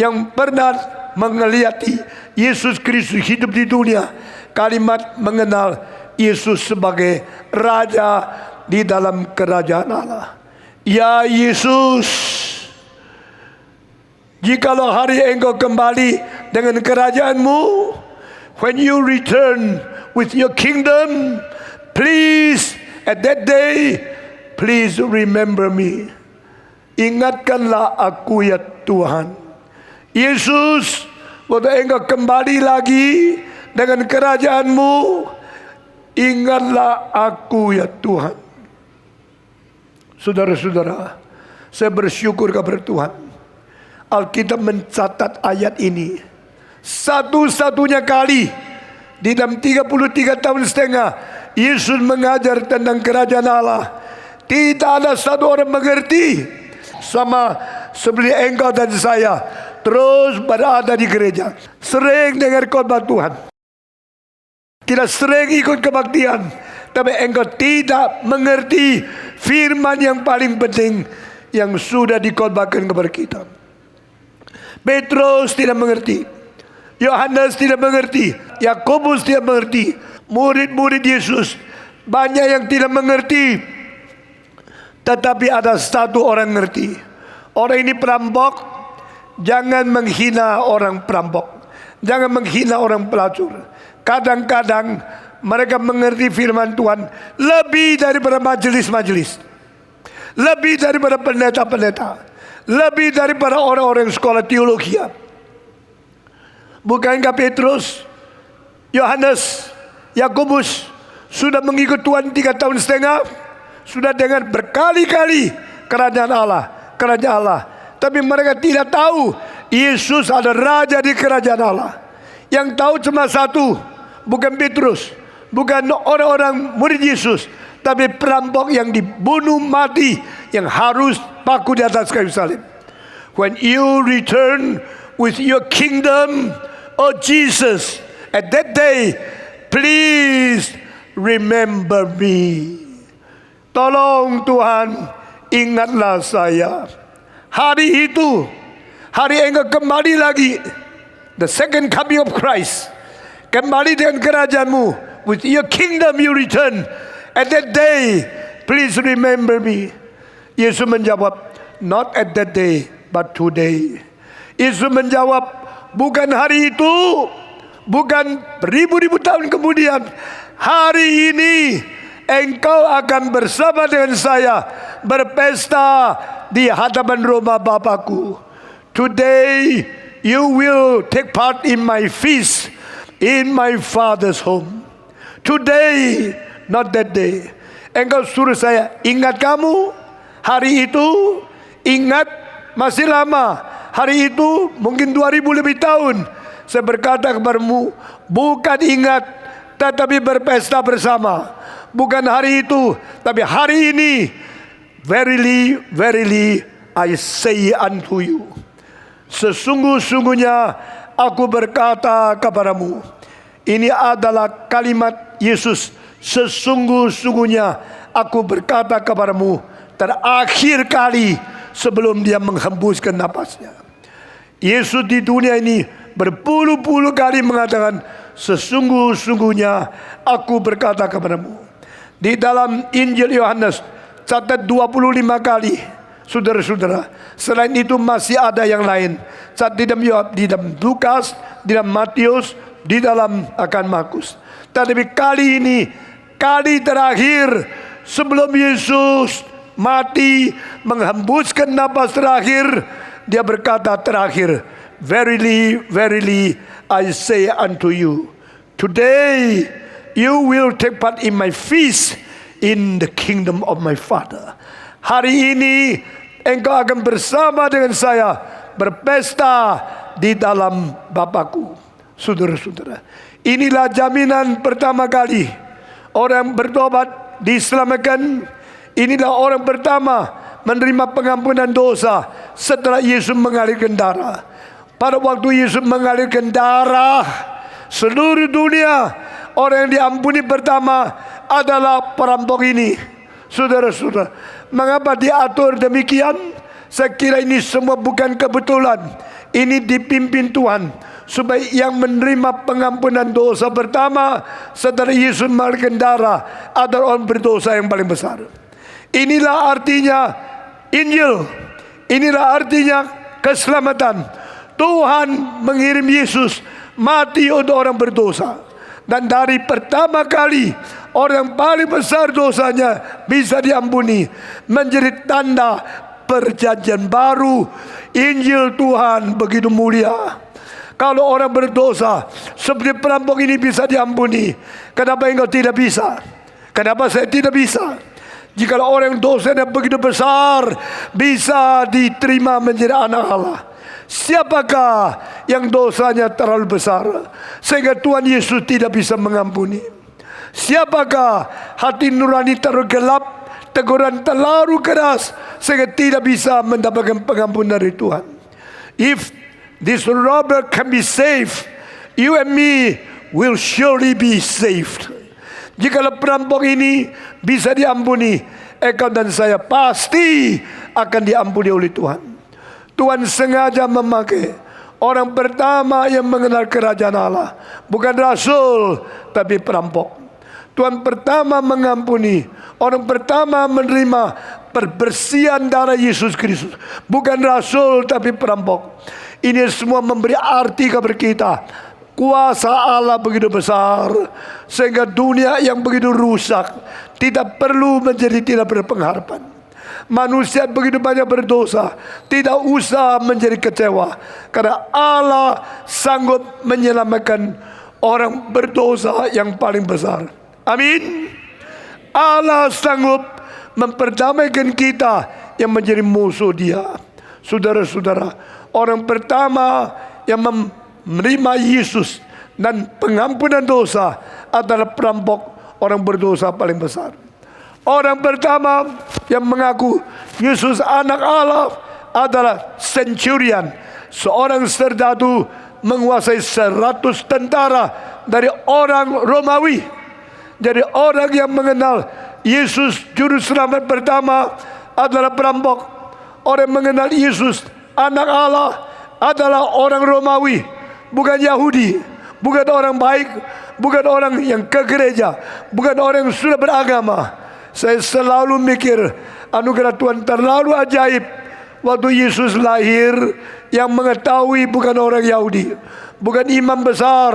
yang pernah mengelihati Yesus Kristus hidup di dunia. Kalimat mengenal Yesus sebagai Raja di dalam kerajaan Allah. Ya Yesus, jikalau hari engkau kembali dengan kerajaanmu, when you return with your kingdom, please at that day, please remember me. Ingatkanlah aku ya Tuhan. Yesus, waktu engkau kembali lagi dengan kerajaanmu, ingatlah aku ya Tuhan. Saudara-saudara, saya bersyukur kepada Tuhan. Alkitab mencatat ayat ini satu-satunya kali di dalam 33 tahun setengah Yesus mengajar tentang kerajaan Allah. Tidak ada satu orang mengerti sama seperti engkau dan saya terus berada di gereja, sering dengar khotbah Tuhan, kita sering ikut kebaktian, tapi engkau tidak mengerti firman yang paling penting yang sudah dikhotbahkan kepada kita. Petrus tidak mengerti, Yohanes tidak mengerti, Yakobus tidak mengerti, murid-murid Yesus banyak yang tidak mengerti. Tetapi ada satu orang mengerti. Orang ini perampok, jangan menghina orang perampok, jangan menghina orang pelacur. Kadang-kadang mereka mengerti firman Tuhan lebih daripada majelis-majelis, lebih daripada pendeta-pendeta, lebih daripada orang-orang sekolah teologi. Bukankah Petrus, Yohanes, Yakobus sudah mengikut Tuhan 3 tahun setengah, sudah dengar berkali-kali kerajaan Allah, kerajaan Allah. Tapi mereka tidak tahu Yesus ada raja di kerajaan Allah. Yang tahu cuma satu, bukan Petrus, bukan orang-orang murid Yesus, tapi perampok yang dibunuh mati, yang harus paku di atas kayu salib. When you return with your kingdom, oh Jesus, at that day, please remember me. Tolong Tuhan, ingatlah saya. Hari itu, hari engkau kembali lagi, the second coming of Christ, kembali dengan kerajaanmu, with your kingdom you return. At that day, please remember me. Yesus menjawab, not at that day, but today. Yesus menjawab, bukan hari itu, bukan beribu-ribu tahun kemudian. Hari ini engkau akan bersama dengan saya berpesta di hadapan rumah Bapakku. Today you will take part in my feast in my Father's home. Today, not that day. Engkau suruh saya ingat kamu hari itu, ingat masih lama. Hari itu mungkin 2000 lebih tahun. Saya berkata kepadamu, bukan ingat, tetapi berpesta bersama. Bukan hari itu, tapi hari ini. Verily, verily, I say unto you. Sesungguh-sungguhnya aku berkata kepadamu. Ini adalah kalimat Yesus. Sesungguh-sungguhnya aku berkata kepadamu. Terakhir kali sebelum dia menghembuskan napasnya. Yesus di dunia ini berpuluh-puluh kali mengatakan, sesungguh-sungguhnya aku berkata kepadamu. Di dalam Injil Yohanes catat 25 kali, saudara-saudara. Selain itu masih ada yang lain. Catat di dalam Lukas, di dalam Matius, di dalam akan Markus. Tetapi kali ini, kali terakhir sebelum Yesus mati menghembuskan napas terakhir, dia berkata terakhir, "Verily, verily, I say unto you, today you will take part in my feast in the kingdom of my Father." Hari ini engkau akan bersama dengan saya berpesta di dalam Bapakku. Saudara-saudara, inilah jaminan pertama kali orang bertobat diselamatkan. Inilah orang pertama menerima pengampunan dosa setelah Yesus mengalirkan darah. Pada waktu Yesus mengalirkan darah, seluruh dunia orang yang diampuni pertama adalah perampok ini. Saudara-saudara, mengapa diatur demikian? Saya kira ini semua bukan kebetulan. Ini dipimpin Tuhan supaya yang menerima pengampunan dosa pertama setelah Yesus mengalirkan darah adalah orang berdosa yang paling besar. Inilah artinya Injil. Inilah artinya keselamatan. Tuhan mengirim Yesus mati untuk orang berdosa. Dan dari pertama kali orang yang paling besar dosanya bisa diampuni, menjadi tanda perjanjian baru. Injil Tuhan begitu mulia. Kalau orang berdosa seperti perampok ini bisa diampuni, kenapa engkau tidak bisa? Kenapa saya tidak bisa? Jikalau orang dosanya begitu besar bisa diterima menjadi anak Allah, siapakah yang dosanya terlalu besar sehingga Tuhan Yesus tidak bisa mengampuni? Siapakah hati nurani terlalu gelap, teguran terlalu keras sehingga tidak bisa mendapatkan pengampunan dari Tuhan? If this robber can be saved, you and me will surely be saved. Jikalau perampok ini bisa diampuni, engkau dan saya pasti akan diampuni oleh Tuhan. Tuhan sengaja memakai orang pertama yang mengenal kerajaan Allah, bukan rasul tapi perampok. Tuhan pertama mengampuni, orang pertama menerima perbersihan darah Yesus Kristus, bukan rasul tapi perampok. Ini semua memberi arti kepada kita. Kuasa Allah begitu besar sehingga dunia yang begitu rusak tidak perlu menjadi tidak berpengharapan. Manusia begitu banyak berdosa, tidak usah menjadi kecewa, karena Allah sanggup menyelamatkan orang berdosa yang paling besar. Amin. Allah sanggup memperdamaikan kita yang menjadi musuh Dia. Saudara-saudara, orang pertama yang menerima Yesus dan pengampunan dosa adalah perampok, orang berdosa paling besar. Orang pertama yang mengaku Yesus anak Allah adalah centurion, seorang serdadu menguasai 100 tentara dari orang Romawi. Jadi orang yang mengenal Yesus juru selamat pertama adalah perampok. Orang yang mengenal Yesus anak Allah adalah orang Romawi, bukan Yahudi, bukan orang baik, bukan orang yang ke gereja, bukan orang yang sudah beragama. Saya selalu mikir anugerah Tuhan terlalu ajaib. Waktu Yesus lahir, yang mengetahui bukan orang Yahudi, bukan imam besar,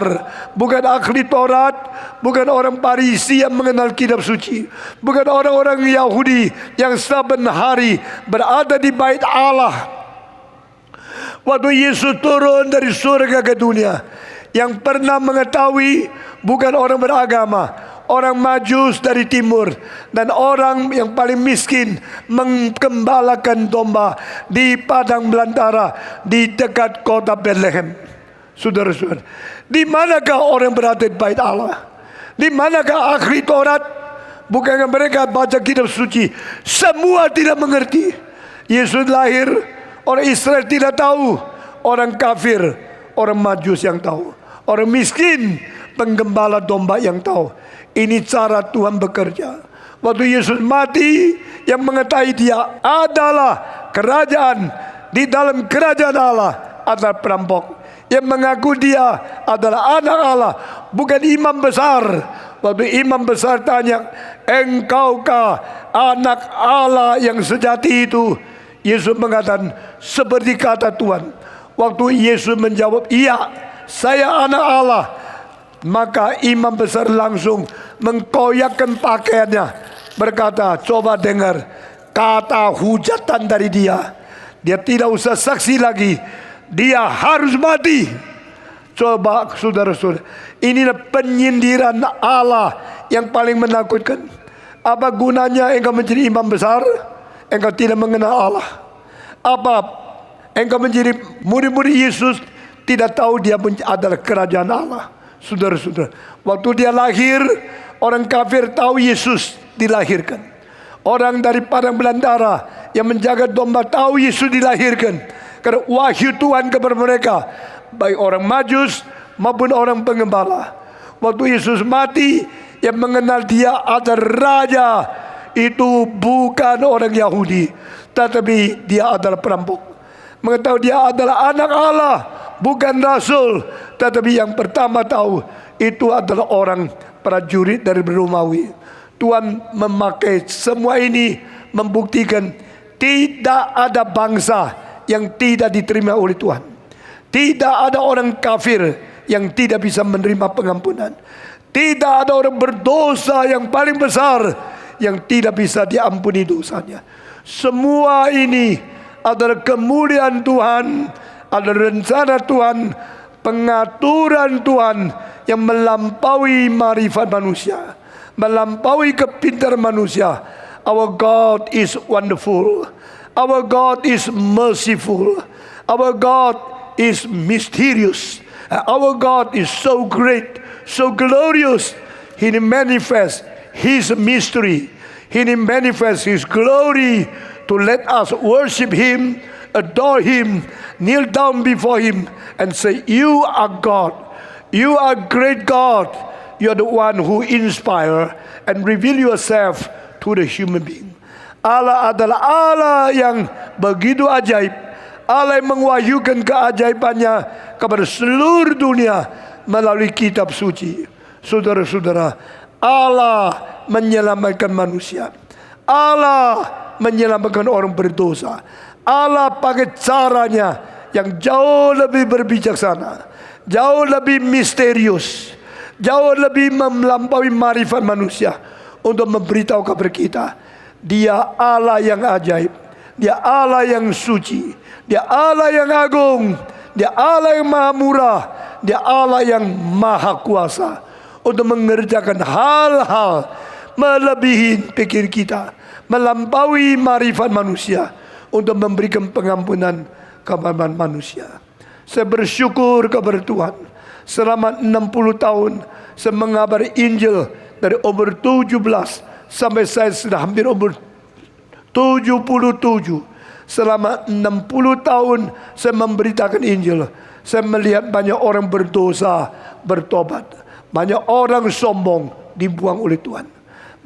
bukan ahli Taurat, bukan orang Farisi yang mengenal kitab suci, bukan orang-orang Yahudi yang saben hari berada di bait Allah. Waktu Yesus turun dari surga ke dunia, yang pernah mengetahui bukan orang beragama, orang Majus dari timur, dan orang yang paling miskin menggembalakan domba di padang belantara di dekat kota Bethlehem. Saudara-saudara, di manakah orang berada di bait Allah? Di manakah ahli Taurat? Bukankah mereka baca kitab suci? Semua tidak mengerti. Yesus lahir, orang Israel tidak tahu, orang kafir, orang Majus yang tahu, orang miskin, penggembala domba yang tahu. Ini cara Tuhan bekerja. Waktu Yesus mati, yang mengetahui Dia adalah kerajaan, di dalam kerajaan Allah adalah perampok. Yang mengaku Dia adalah anak Allah, bukan imam besar, Waktu imam besar tanya, engkaukah anak Allah yang sejati itu? Yesus mengatakan, seperti kata Tuhan. Waktu Yesus menjawab, iya, saya anak Allah. Maka imam besar langsung mengkoyakkan pakaiannya, berkata, coba dengar kata hujatan dari dia. Dia tidak usah saksi lagi, dia harus mati. Coba saudara-saudara, inilah penyindiran Allah yang paling menakutkan. Apa gunanya engkau menjadi imam besar, engkau tidak mengenal Allah? Apa engkau menjadi murid-murid Yesus, tidak tahu dia adalah kerajaan Allah? Saudara-saudara, waktu dia lahir, orang kafir tahu Yesus dilahirkan. Orang dari padang belantara yang menjaga domba tahu Yesus dilahirkan. Karena wahyu Tuhan kepada mereka, baik orang Majus maupun orang pengembala. Waktu Yesus mati, yang mengenal dia adalah raja. Itu bukan orang Yahudi, tetapi dia adalah perampok. Mengetahui dia adalah anak Allah, bukan rasul, tetapi yang pertama tahu itu adalah orang prajurit dari Romawi. Tuhan memakai semua ini membuktikan tidak ada bangsa yang tidak diterima oleh Tuhan. Tidak ada orang kafir yang tidak bisa menerima pengampunan. Tidak ada orang berdosa yang paling besar yang tidak bisa diampuni dosanya. Semua ini adalah kemuliaan Tuhan, adalah rencana Tuhan, pengaturan Tuhan yang melampaui marifat manusia, melampaui kepintaran manusia. Our God is wonderful. Our God is merciful. Our God is mysterious. Our God is so great, so glorious. He manifests His mystery. He manifests His glory to let us worship Him, adore Him, kneel down before Him and say, you are God. You are great God. You are the one who inspire and reveal yourself to the human being. Allah adalah Allah yang begitu ajaib. Allah yang mengajukan keajaibannya kepada seluruh dunia melalui kitab suci. Saudara-saudara, Allah menyelamatkan manusia. Allah menyelamatkan orang berdosa. Allah pakai caranya yang jauh lebih berbijaksana, jauh lebih misterius, jauh lebih melampaui marifat manusia untuk memberitahu kepada kita, Dia Allah yang ajaib, Dia Allah yang suci, Dia Allah yang agung, Dia Allah yang maha murah, Dia Allah yang maha kuasa untuk mengerjakan hal-hal melebihi pikir kita, melampaui marifat manusia untuk memberikan pengampunan kepada manusia. Saya bersyukur kepada Tuhan. Selama 60 tahun saya mengabari Injil dari umur 17 sampai saya sudah hampir umur 77. Selama 60 tahun saya memberitakan Injil. Saya melihat banyak orang berdosa bertobat. Banyak orang sombong dibuang oleh Tuhan.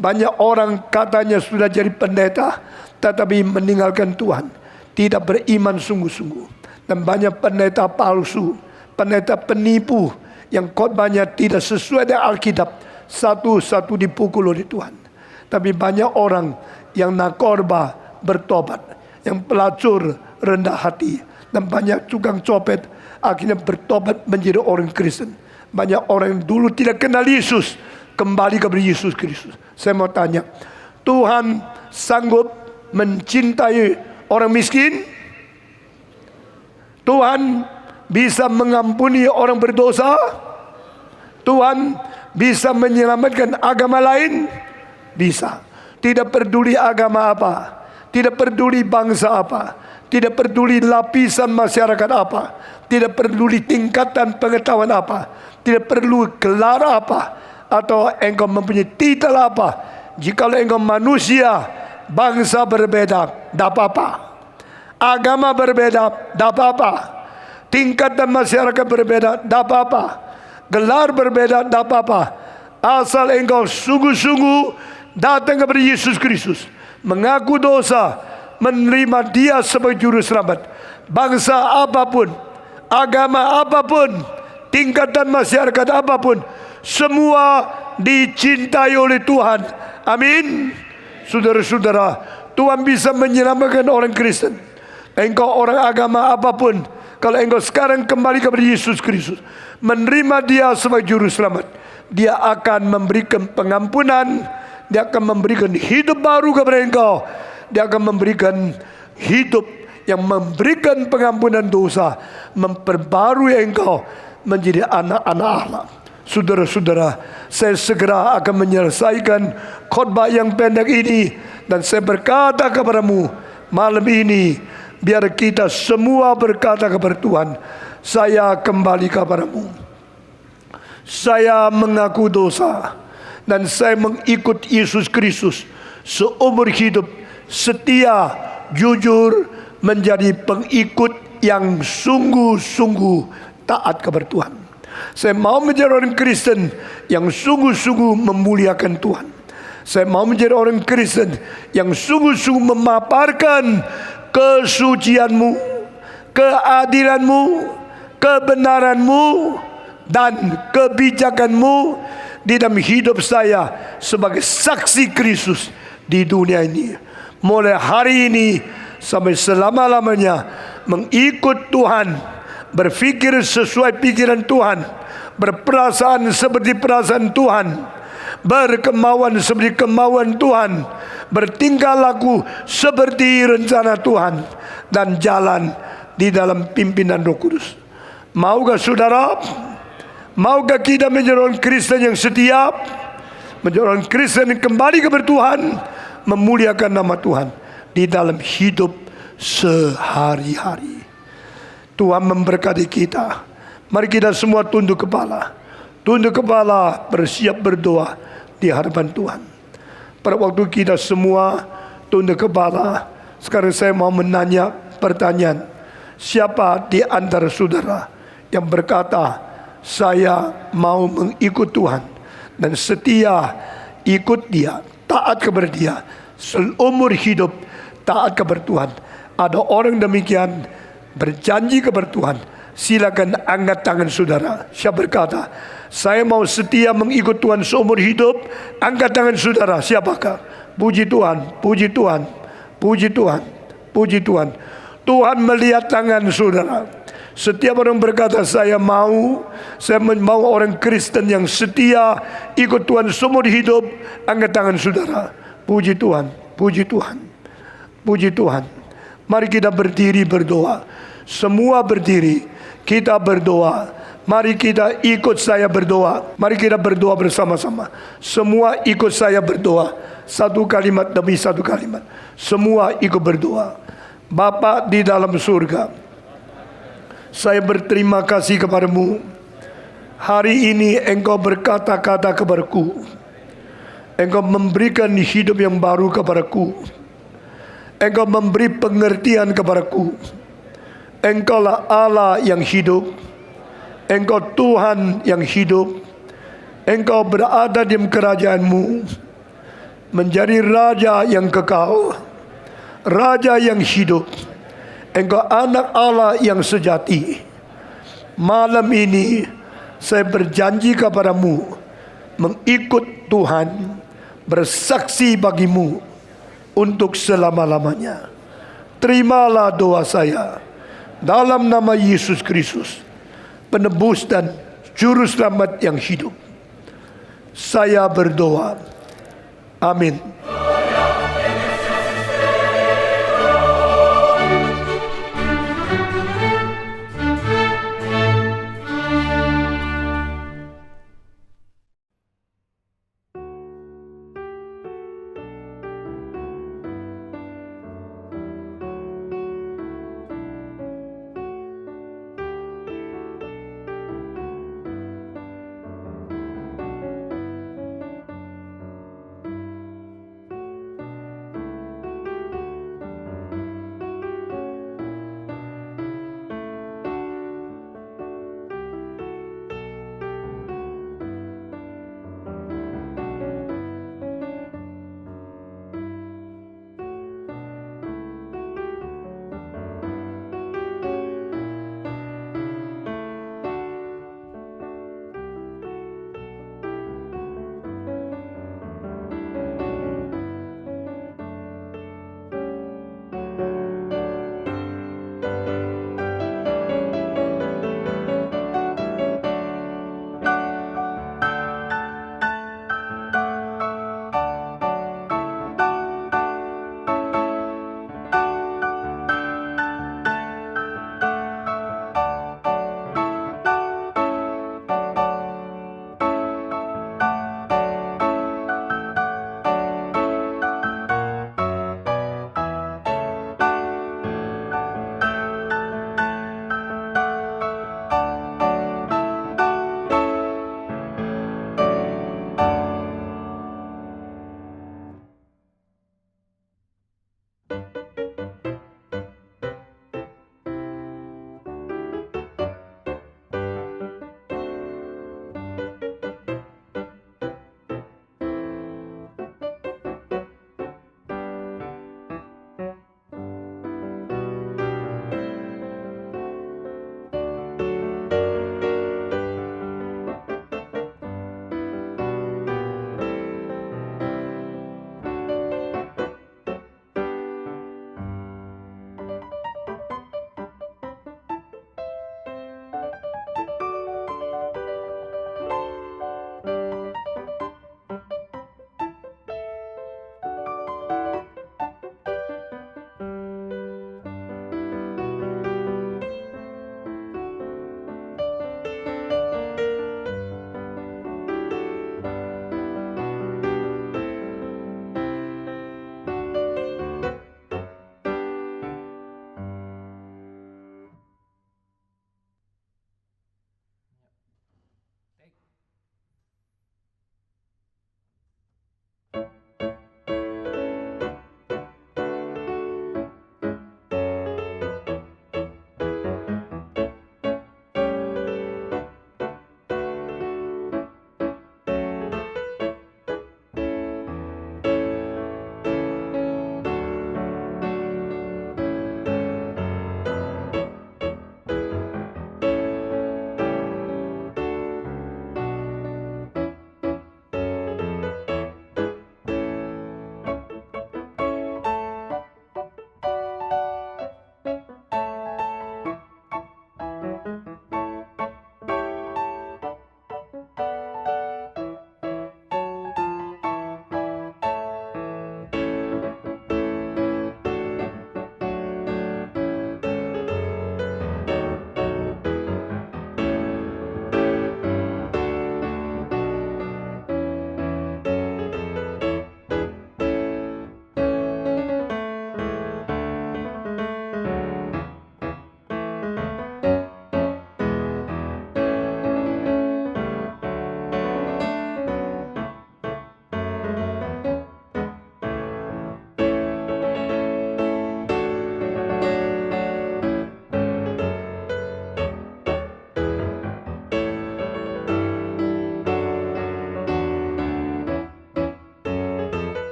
Banyak orang katanya sudah jadi pendeta, tetapi meninggalkan Tuhan, tidak beriman sungguh-sungguh. Dan banyak pendeta palsu, pendeta penipu yang khotbahnya tidak sesuai dengan Alkitab, satu-satu dipukul oleh Tuhan. Tapi banyak orang yang nakorba bertobat, yang pelacur rendah hati, dan banyak tukang copet akhirnya bertobat menjadi orang Kristen. Banyak orang yang dulu tidak kenal Yesus kembali kepada Yesus Kristus. Saya mau tanya, Tuhan sanggup mencintai orang miskin? Tuhan bisa mengampuni orang berdosa? Tuhan bisa menyelamatkan agama lain? Bisa. Tidak peduli agama apa, tidak peduli bangsa apa, tidak peduli lapisan masyarakat apa, tidak peduli tingkatan pengetahuan apa, tidak perlu gelar apa, atau engkau mempunyai titel apa. Jikalau engkau manusia, bangsa berbeda, tidak apa-apa. Agama berbeda, tidak apa-apa. Tingkatan masyarakat berbeda, tidak apa-apa. Gelar berbeda, tidak apa-apa. Asal engkau sungguh-sungguh datang kepada Yesus Kristus, mengaku dosa, menerima Dia sebagai juru selamat. Bangsa apapun, agama apapun, tingkatan masyarakat apapun, semua dicintai oleh Tuhan. Amin. Saudara-saudara, Tuhan bisa menyelamatkan orang Kristen. Engkau orang agama apapun, kalau engkau sekarang kembali kepada Yesus Kristus, menerima Dia sebagai juru selamat, Dia akan memberikan pengampunan, Dia akan memberikan hidup baru kepada engkau. Dia akan memberikan hidup yang memberikan pengampunan dosa, memperbarui engkau menjadi anak-anak Allah. Saudara-saudara, saya segera akan menyelesaikan khotbah yang pendek ini, dan saya berkata kepadamu malam ini, biar kita semua berkata kepada Tuhan, saya kembali kepadamu. Saya mengaku dosa dan saya mengikut Yesus Kristus seumur hidup, setia, jujur, menjadi pengikut yang sungguh-sungguh taat kepada Tuhan. Saya mau menjadi orang Kristen yang sungguh-sungguh memuliakan Tuhan. Saya mau menjadi orang Kristen yang sungguh-sungguh memaparkan kesucianmu, keadilanmu, kebenaranmu, dan kebijakanmu di dalam hidup saya sebagai saksi Kristus di dunia ini. Mulai hari ini sampai selama-lamanya mengikut Tuhan, berpikir sesuai pikiran Tuhan, berperasaan seperti perasaan Tuhan, berkemauan seperti kemauan Tuhan, bertingkah laku seperti rencana Tuhan, dan jalan di dalam pimpinan Roh Kudus. Maukah saudara? Maukah kita menjadi orang Kristen yang setia, menjadi orang Kristen yang kembali kepada Tuhan, memuliakan nama Tuhan di dalam hidup sehari-hari? Tuhan memberkati kita. Mari kita semua tunduk kepala. Tunduk kepala, bersiap berdoa di hadapan Tuhan. Pada waktu kita semua tunduk kepala, sekarang saya mau menanya pertanyaan. Siapa di antara saudara yang berkata, saya mau mengikut Tuhan dan setia ikut Dia, taat kepada Dia seumur hidup, taat kepada Tuhan? Ada orang demikian berjanji kepada Tuhan? Silakan angkat tangan saudara. Siapa berkata, saya mau setia mengikut Tuhan seumur hidup? Angkat tangan saudara. Siapakah? Puji Tuhan, puji Tuhan, puji Tuhan, puji Tuhan. Tuhan melihat tangan saudara. Setiap orang berkata, saya mau orang Kristen yang setia ikut Tuhan seumur hidup. Angkat tangan saudara. Puji Tuhan, puji Tuhan, puji Tuhan. Mari kita berdiri berdoa. Semua berdiri, kita berdoa. Mari kita ikut saya berdoa. Mari kita berdoa bersama-sama. Semua ikut saya berdoa. Satu kalimat demi satu kalimat. Semua ikut berdoa. Bapa di dalam surga, saya berterima kasih kepadamu. Hari ini Engkau berkata-kata kepadaku. Engkau memberikan hidup yang baru kepadaku. Engkau memberi pengertian kepadaku. Engkaulah Allah yang hidup. Engkau Tuhan yang hidup. Engkau berada di kerajaan-Mu, menjadi Raja yang kekal, Raja yang hidup. Engkau anak Allah yang sejati. Malam ini saya berjanji kepadamu, mengikut Tuhan, bersaksi bagimu untuk selama-lamanya. Terimalah doa saya dalam nama Yesus Kristus, penebus dan juru selamat yang hidup. Saya berdoa. Amin.